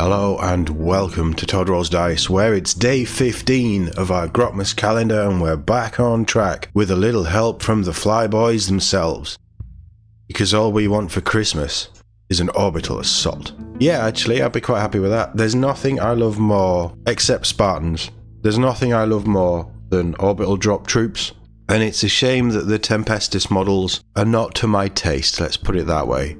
Hello and welcome to Todd Rolls Dice, where it's day 15 of our Grotmas Calendar and we're back on track with a little help from the flyboys themselves. Because all we want for Christmas is an orbital assault. Yeah, actually, I'd be quite happy with that. There's nothing I love more, except Spartans, there's nothing I love more than orbital drop troops. And it's a shame that the Tempestus models are not to my taste, let's put it that way.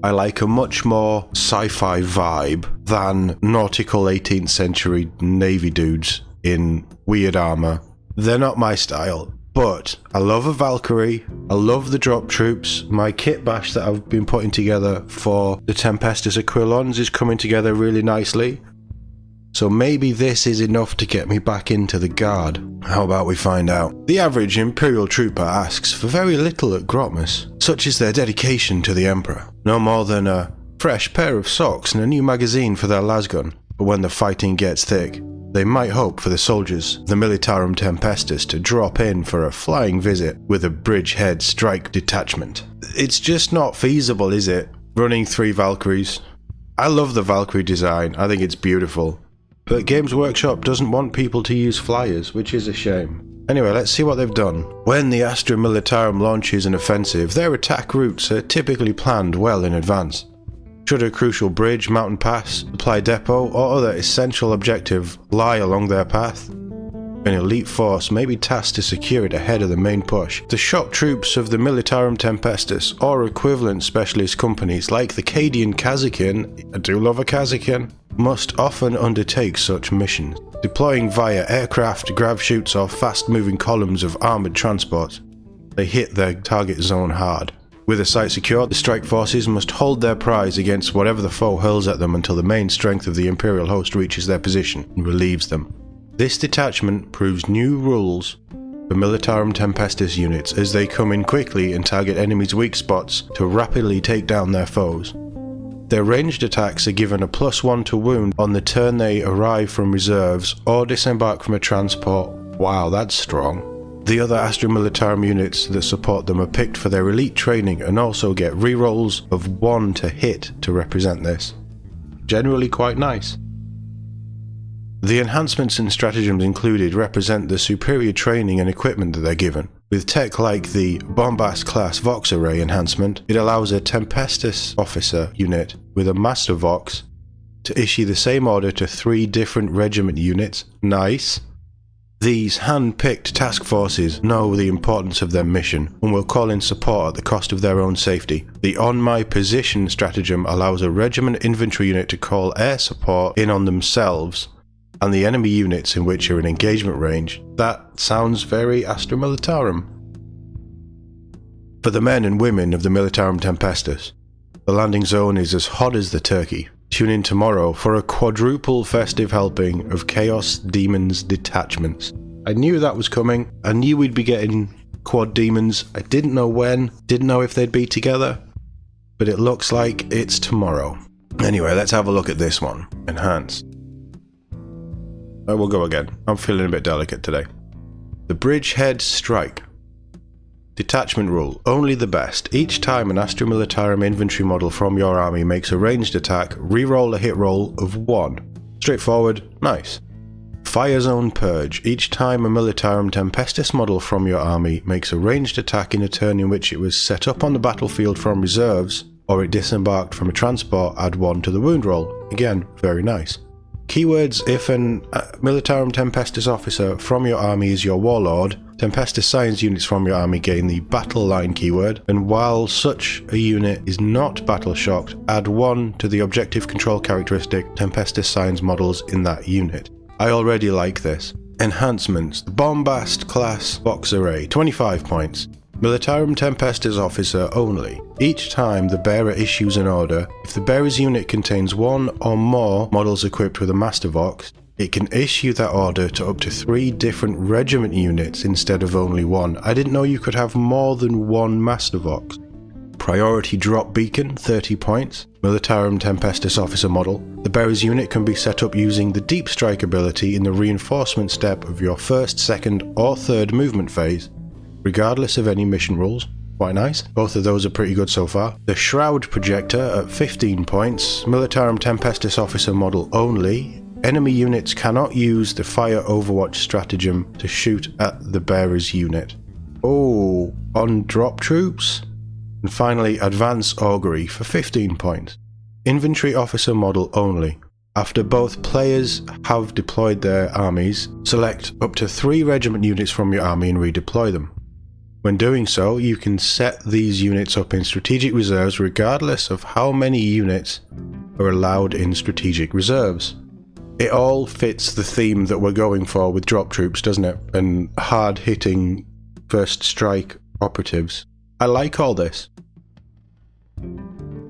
I like a much more sci-fi vibe than nautical 18th century navy dudes in weird armor. They're not my style, but I love a Valkyrie, I love the drop troops. My kit bash that I've been putting together for the Tempestus Aquilons is coming together really nicely. So maybe this is enough to get me back into the guard. How about we find out? The average Imperial trooper asks for very little at Grotmas, such as their dedication to the Emperor. No more than a fresh pair of socks and a new magazine for their lasgun. But when the fighting gets thick, they might hope for the soldiers, the Militarum Tempestus, to drop in for a flying visit with a Bridgehead strike detachment. It's just not feasible, is it? Running 3 Valkyries. I love the Valkyrie design, I think it's beautiful. But Games Workshop doesn't want people to use flyers, which is a shame. Anyway, let's see what they've done. When the Astra Militarum launches an offensive, their attack routes are typically planned well in advance. Should a crucial bridge, mountain pass, supply depot, or other essential objective lie along their path, an elite force may be tasked to secure it ahead of the main push. The shock troops of the Militarum Tempestus, or equivalent specialist companies like the Cadian Kazakin, I do love a Kazakin, must often undertake such missions, deploying via aircraft, grav chutes or fast-moving columns of armoured transport. They hit their target zone hard. With a site secured, the strike forces must hold their prize against whatever the foe hurls at them until the main strength of the Imperial host reaches their position and relieves them. This detachment proves new rules for Militarum Tempestus units as they come in quickly and target enemies' weak spots to rapidly take down their foes. Their ranged attacks are given a +1 to wound on the turn they arrive from reserves or disembark from a transport. Wow, that's strong. The other Astra Militarum units that support them are picked for their elite training and also get rerolls of 1 to hit to represent this. Generally quite nice. The enhancements and stratagems included represent the superior training and equipment that they're given. With tech like the Bombast class Vox Array enhancement, it allows a Tempestus officer unit with a Master Vox to issue the same order to 3 different regiment units. Nice. These hand-picked task forces know the importance of their mission and will call in support at the cost of their own safety. The On My Position stratagem allows a regiment infantry unit to call air support in on themselves and the enemy units in which are in engagement range. That sounds very Astra Militarum. For the men and women of the Militarum Tempestus, the landing zone is as hot as the turkey. Tune in tomorrow for a quadruple festive helping of Chaos Demons Detachments. I knew that was coming. I knew we'd be getting quad demons. I didn't know when, didn't know if they'd be together, but it looks like it's tomorrow. Anyway, let's have a look at this one. Enhanced. I will go again. I'm feeling a bit delicate today. The Bridgehead Strike. Detachment rule. Only the best. Each time an Astra Militarum infantry model from your army makes a ranged attack, reroll a hit roll of 1. Straightforward, nice. Fire Zone Purge. Each time a Militarum Tempestus model from your army makes a ranged attack in a turn in which it was set up on the battlefield from reserves, or it disembarked from a transport, add 1 to the wound roll. Again, very nice. Keywords: if an Militarum Tempestus officer from your army is your warlord, Tempestus Science units from your army gain the battle line keyword, and while such a unit is not battle shocked, add 1 to the objective control characteristic Tempestus Science models in that unit. I already like this. Enhancements: the Bombast class Vox Array, 25 points. Militarum Tempestus officer only. Each time the bearer issues an order, if the bearer's unit contains 1 or more models equipped with a Master Vox, it can issue that order to up to 3 different regiment units instead of only 1. I didn't know you could have more than 1 Master Vox. Priority Drop Beacon, 30 points. Militarum Tempestus officer model. The bearer's unit can be set up using the Deep Strike ability in the reinforcement step of your 1st, 2nd or 3rd movement phase, regardless of any mission rules. Quite nice. Both of those are pretty good so far. The Shroud Projector at 15 points. Militarum Tempestus Officer model only. Enemy units cannot use the Fire Overwatch stratagem to shoot at the bearer's unit. Oh, on drop troops? And finally, Advance Augury for 15 points. Infantry Officer model only. After both players have deployed their armies, select up to 3 regiment units from your army and redeploy them. When doing so, you can set these units up in strategic reserves regardless of how many units are allowed in strategic reserves. It all fits the theme that we're going for with drop troops, doesn't it? And hard-hitting first strike operatives. I like all this.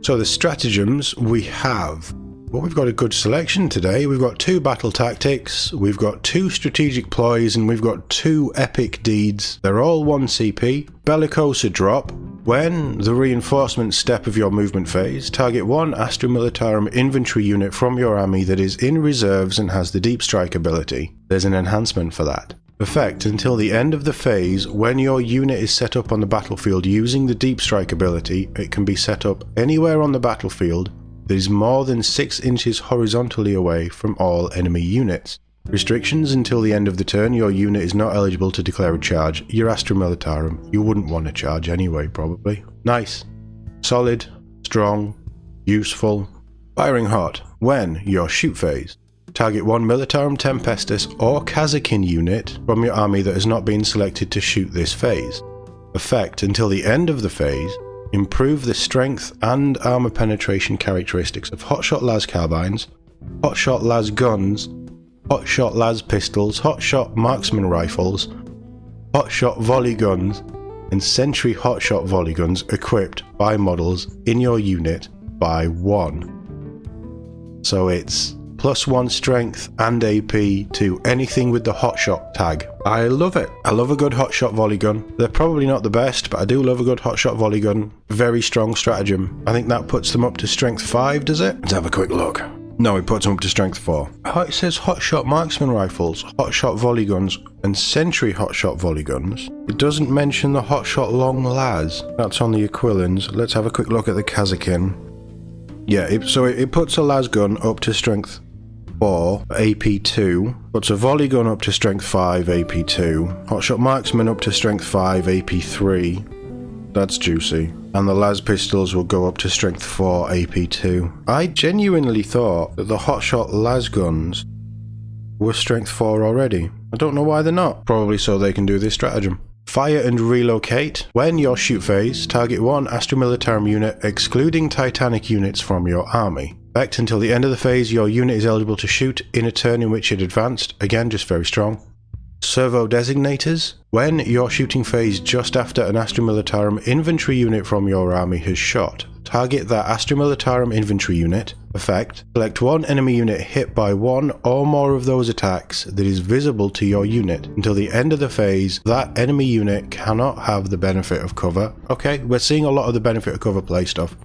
So the stratagems we have. Well, we've got a good selection today. We've got 2 battle tactics, we've got 2 strategic ploys, and we've got 2 epic deeds. They're all 1 CP. Bellicosa drop. When the reinforcement step of your movement phase, target 1 Astra Militarum infantry unit from your army that is in reserves and has the deep strike ability. There's an enhancement for that. Effect until the end of the phase. When your unit is set up on the battlefield using the deep strike ability, it can be set up anywhere on the battlefield that is more than 6 inches horizontally away from all enemy units. Restrictions until the end of the turn. Your unit is not eligible to declare a charge. Your Astra Militarum, you wouldn't want to charge anyway, probably. Nice. Solid, strong, useful. Firing hot. When your shoot phase. Target 1 Militarum Tempestus or Kazakin unit from your army that has not been selected to shoot this phase. Effect until the end of the phase. Improve the strength and armor penetration characteristics of Hotshot Las carbines, Hotshot Las guns, Hotshot Las pistols, Hotshot marksman rifles, Hotshot volley guns, and Sentry Hotshot volley guns equipped by models in your unit by 1. So it's +1 strength and AP to anything with the hotshot tag. I love it. I love a good hotshot volley gun. They're probably not the best, but I do love a good hotshot volley gun. Very strong stratagem. I think that puts them up to strength 5, does it? Let's have a quick look. No, it puts them up to strength 4. It says hotshot marksman rifles, hotshot volley guns, and sentry hotshot volley guns. It doesn't mention the hotshot long las. That's on the Aquilans. Let's have a quick look at the Kazakin. Yeah, it puts a las gun up to strength 4, AP2, puts a volley gun up to strength 5, AP2, hotshot marksman up to strength 5, AP3, that's juicy, and the las pistols will go up to strength 4, AP2. I genuinely thought that the hotshot las guns were strength 4 already. I don't know why they're not, probably so they can do this stratagem. Fire and relocate. When your shoot phase, target 1 Astra Militarum unit excluding Titanic units from your army. Effect until the end of the phase, your unit is eligible to shoot in a turn in which it advanced. Again, just very strong. Servo designators. When your shooting phase just after an Astra Militarum infantry unit from your army has shot, target that Astra Militarum infantry unit. Effect. Select 1 enemy unit hit by 1 or more of those attacks that is visible to your unit. Until the end of the phase, that enemy unit cannot have the benefit of cover. Okay, we're seeing a lot of the benefit of cover play stuff.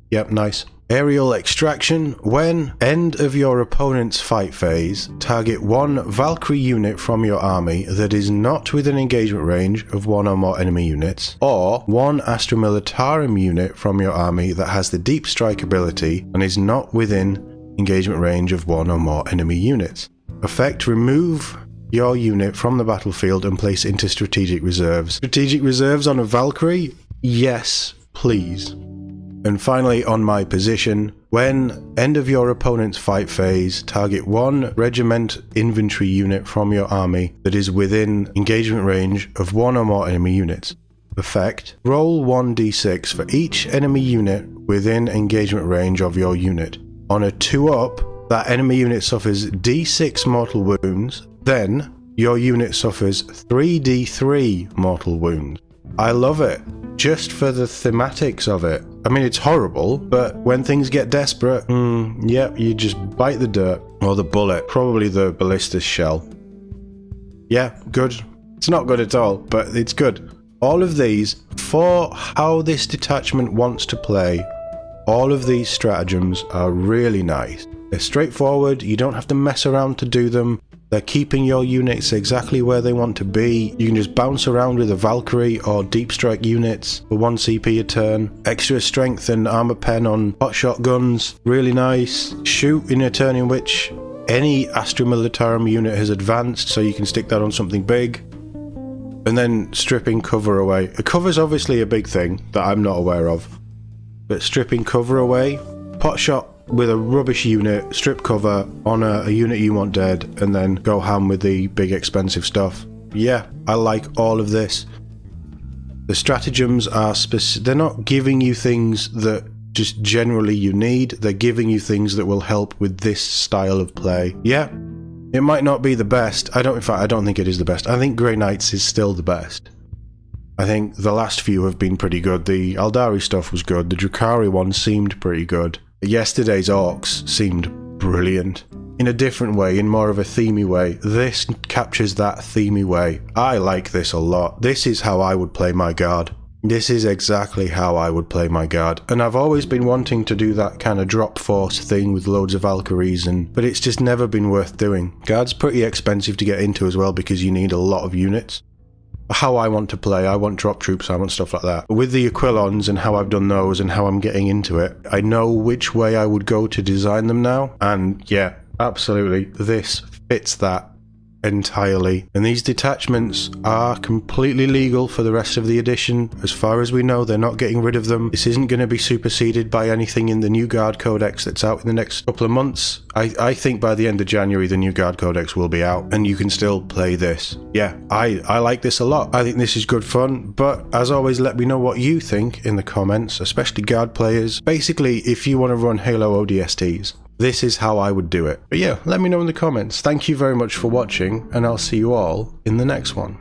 Yep, nice. Aerial extraction. When end of your opponent's fight phase, target 1 Valkyrie unit from your army that is not within engagement range of 1 or more enemy units, or 1 Astra Militarum unit from your army that has the deep strike ability and is not within engagement range of 1 or more enemy units. Effect. Remove your unit from the battlefield and place into strategic reserves. Strategic reserves on a Valkyrie? Yes, please. And finally, on my position, when end of your opponent's fight phase, target 1 regiment infantry unit from your army that is within engagement range of 1 or more enemy units. Effect. Roll 1d6 for each enemy unit within engagement range of your unit. On a 2-up, that enemy unit suffers d6 mortal wounds, then your unit suffers 3d3 mortal wounds. I love it. Just for the thematics of it. I mean, it's horrible, but when things get desperate, yep, you just bite the dirt. Or the bullet. Probably the ballistic shell. Yeah, good. It's not good at all, but it's good. All of these, for how this detachment wants to play, all of these stratagems are really nice. They're straightforward, you don't have to mess around to do them. They're keeping your units exactly where they want to be. You can just bounce around with a Valkyrie or deep strike units for 1 CP a turn. Extra strength and armor pen on hotshot guns, really nice. Shoot in a turn in which any Astra Militarum unit has advanced, so you can stick that on something big. And then stripping cover away. Cover's obviously a big thing that I'm not aware of. But stripping cover away, pot shot with a rubbish unit, strip cover on a unit you want dead, and then go ham with the big expensive stuff. Yeah, I like all of this. The stratagems are they're not giving you things that just generally you need, they're giving you things that will help with this style of play. Yeah, it might not be the best. In fact, I don't think it is the best. I think Grey Knights is still the best. I think the last few have been pretty good. The Aldari stuff was good. The Drukhari one seemed pretty good. Yesterday's Orcs seemed brilliant. In a different way, in more of a themey way. This captures that themey way. I like this a lot. This is how I would play my Guard. This is exactly how I would play my Guard. And I've always been wanting to do that kind of drop force thing with loads of Valkyries, but it's just never been worth doing. Guard's pretty expensive to get into as well because you need a lot of units. How I want to play, I want drop troops, I want stuff like that. With the Aquilons and how I've done those and how I'm getting into it, I know which way I would go to design them now, and yeah, absolutely, this fits that entirely. And these detachments are completely legal for the rest of the edition. As far as we know, they're not getting rid of them. This isn't going to be superseded by anything in the new Guard Codex that's out in the next couple of months. I think by the end of January the new Guard Codex will be out and you can still play this. Yeah, I like this a lot. I think this is good fun, but as always, let me know what you think in the comments, especially Guard players. Basically, if you want to run Halo ODSTs, this is how I would do it. But yeah, let me know in the comments. Thank you very much for watching, and I'll see you all in the next one.